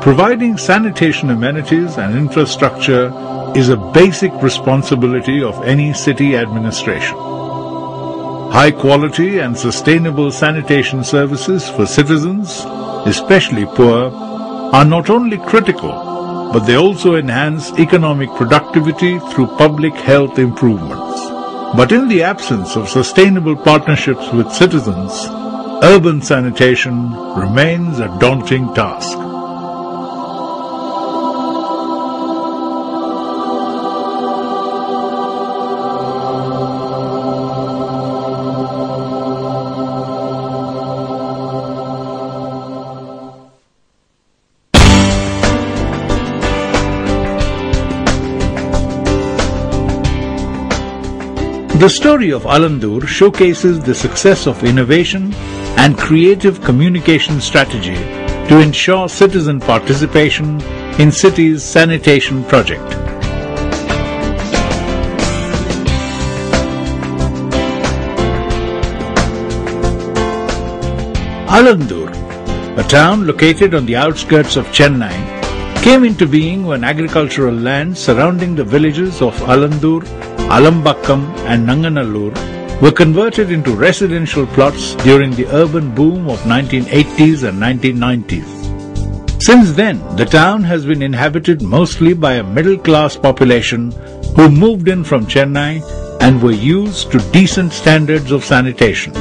Providing sanitation amenities and infrastructure is a basic responsibility of any city administration. High quality and sustainable sanitation services for citizens, especially poor, are not only critical, but they also enhance economic productivity through public health improvements. But in the absence of sustainable partnerships with citizens, urban sanitation remains a daunting task. The story of Alandur showcases the success of innovation and creative communication strategy to ensure citizen participation in city's sanitation project. Alandur, a town located on the outskirts of Chennai, came into being when agricultural land surrounding the villages of Alandur, Alambakkam and Nanganallur were converted into residential plots during the urban boom of 1980s and 1990s. Since then, the town has been inhabited mostly by a middle-class population who moved in from Chennai and were used to decent standards of sanitation.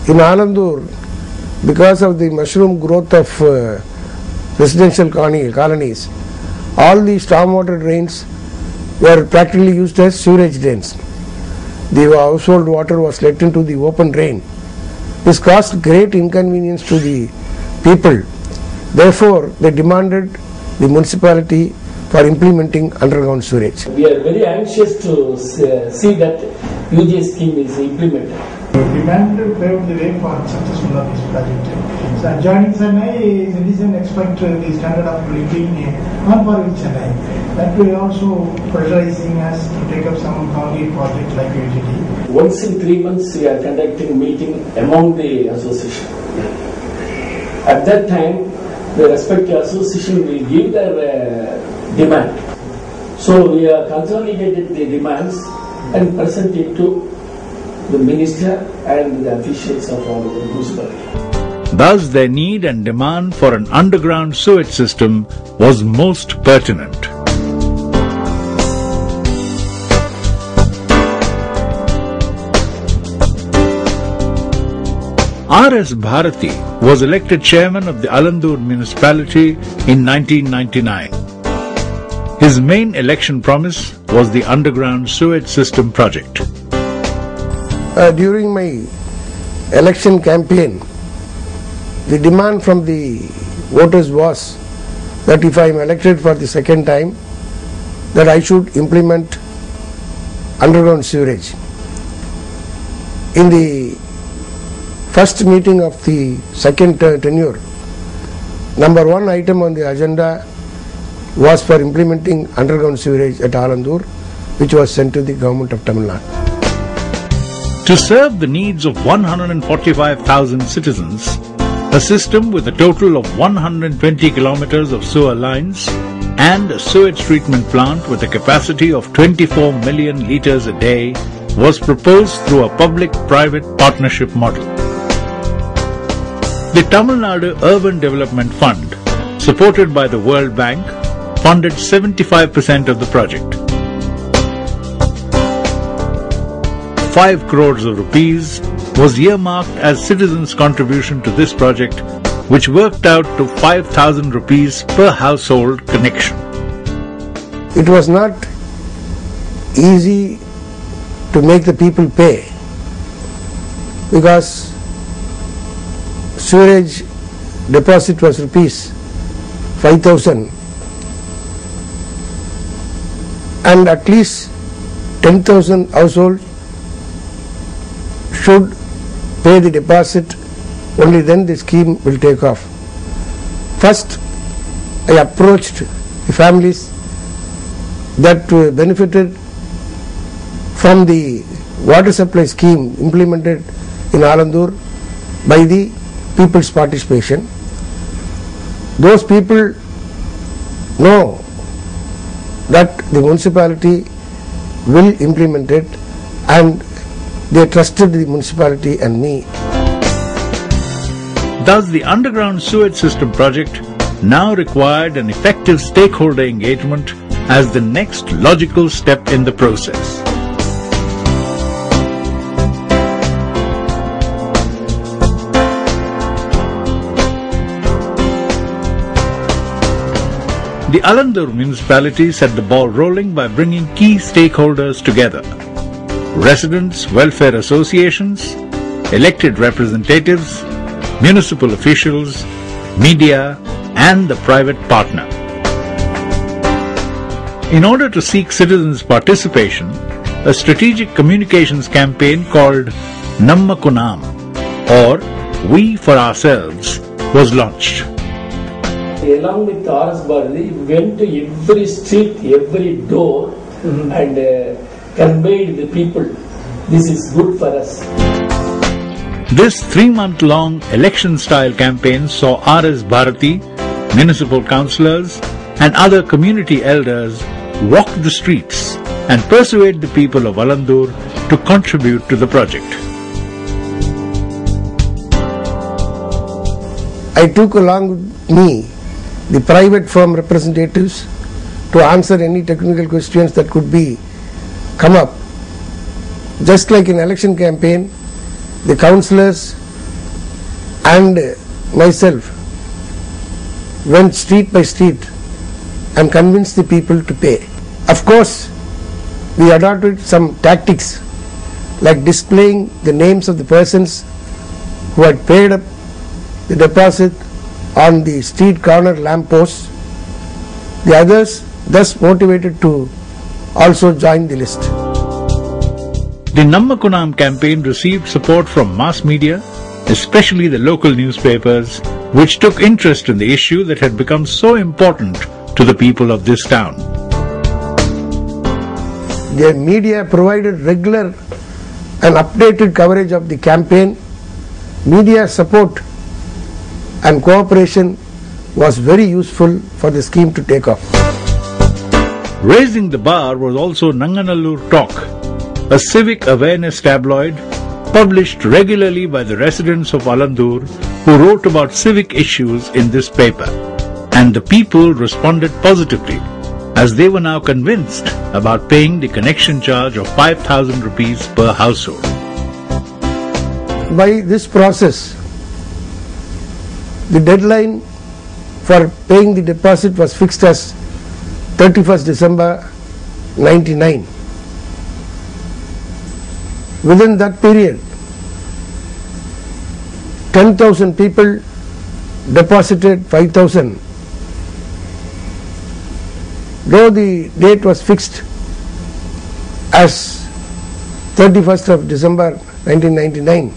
In Alandur, because of the mushroom growth of residential colonies, all the stormwater drains were practically used as sewerage drains. The household water was let into the open drain. This caused great inconvenience to the people. Therefore, they demanded the municipality for implementing underground sewerage. We are very anxious to see that UJ scheme is implemented. We demanded to pave the way for successful of this project. So adjoining Chennai, citizens expect the standard of living on par with Chennai. That we also pressurizing us to take up some concrete projects like UGT. Once in 3 months, we are conducting meeting among the association. At that time, the respective association will give their demand. So we are consolidated the demands and present it to the minister and the officials of all the municipality. Thus, their need and demand for an underground sewage system was most pertinent. R.S. Bharati was elected chairman of the Alandur municipality in 1999. His main election promise was the underground sewage system project. During my election campaign, the demand from the voters was that if I am elected for the second time, that I should implement underground sewerage. In the first meeting of the second tenure, number one item on the agenda was for implementing underground sewerage at Alandur, which was sent to the government of Tamil Nadu. To serve the needs of 145,000 citizens, a system with a total of 120 kilometers of sewer lines and a sewage treatment plant with a capacity of 24 million liters a day was proposed through a public-private partnership model. The Tamil Nadu Urban Development Fund, supported by the World Bank, funded 75% of the project. 5 crores of rupees was earmarked as citizens' contribution to this project, which worked out to 5,000 rupees per household connection. It was not easy to make the people pay, because sewerage deposit was rupees 5,000 and at least 10,000 households should pay the deposit, only then the scheme will take off. First, I approached the families that benefited from the water supply scheme implemented in Alandur by the people's participation. Those people know that the municipality will implement it, and they trusted the municipality and me. Thus, the underground sewage system project now required an effective stakeholder engagement as the next logical step in the process. The Alandur municipality set the ball rolling by bringing key stakeholders together: residents' welfare associations, elected representatives, municipal officials, media, and the private partner. In order to seek citizens' participation, a strategic communications campaign called Namma Kunam, or We for Ourselves, was launched. Along with R.S. Bharati, we went to every street, every door, and conveyed the people, this is good for us. This 3-month-long election-style campaign saw R.S. Bharati, municipal councillors, and other community elders walk the streets and persuade the people of Alandur to contribute to the project. I took along with me the private firm representatives to answer any technical questions that could be come up. Just like in election campaign, the councillors and myself went street by street and convinced the people to pay. Of course, we adopted some tactics like displaying the names of the persons who had paid up the deposit on the street corner lamp posts. The others thus motivated to also join the list. The Namma Kunam campaign received support from mass media, especially the local newspapers, which took interest in the issue that had become so important to the people of this town. The media provided regular and updated coverage of the campaign. Media support and cooperation was very useful for the scheme to take off. Raising the bar was also Nanganallur Talk, a civic awareness tabloid published regularly by the residents of Alandur who wrote about civic issues in this paper, and the people responded positively as they were now convinced about paying the connection charge of 5,000 rupees per household. By this process, the deadline for paying the deposit was fixed as 31st December 99. Within that period, 10,000 people deposited 5,000. Though the date was fixed as 31st of December 1999,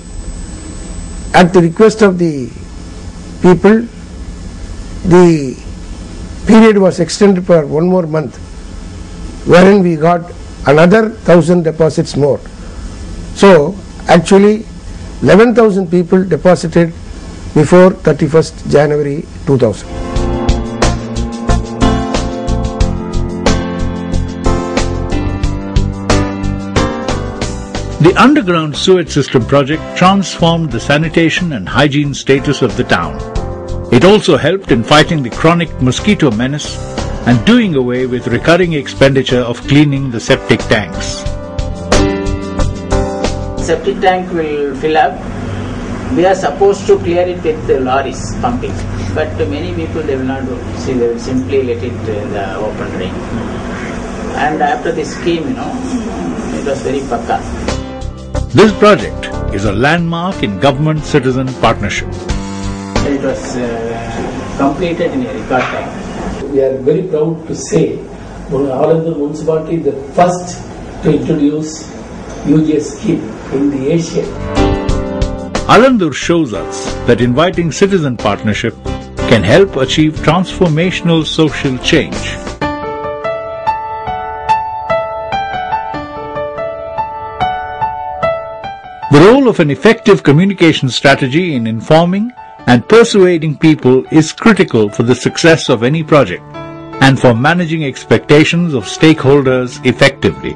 at the request of the people, the period was extended for one more month, wherein we got another 1,000 deposits more. So actually 11,000 people deposited before 31st January 2000. The underground sewage system project transformed the sanitation and hygiene status of the town. It also helped in fighting the chronic mosquito menace and doing away with recurring expenditure of cleaning the septic tanks. Septic tank will fill up. We are supposed to clear it with the lorries pumping, but many people they will not do. See, they will simply let it in the open drain. And after this scheme, it was very pakka. This project is a landmark in government-citizen partnership. It was completed in a record time. We are very proud to say Alandur municipality is the first to introduce UGS scheme in the Asia. Alandur shows us that inviting citizen partnership can help achieve transformational social change. The role of an effective communication strategy in informing and persuading people is critical for the success of any project, and for managing expectations of stakeholders effectively.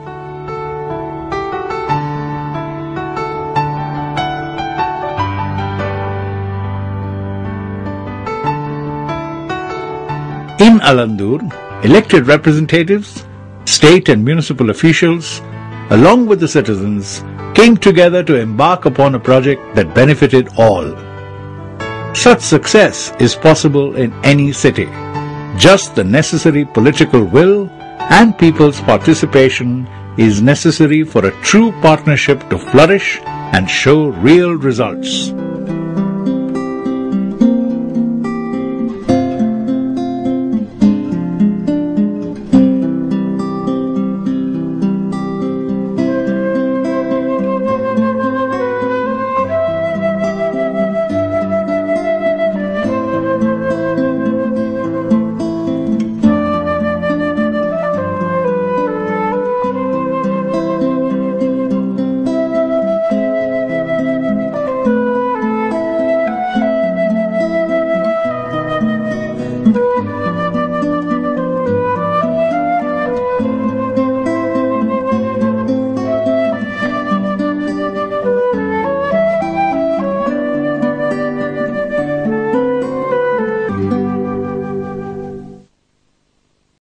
In Alandur, elected representatives, state and municipal officials, along with the citizens, came together to embark upon a project that benefited all. Such success is possible in any city. Just the necessary political will and people's participation is necessary for a true partnership to flourish and show real results.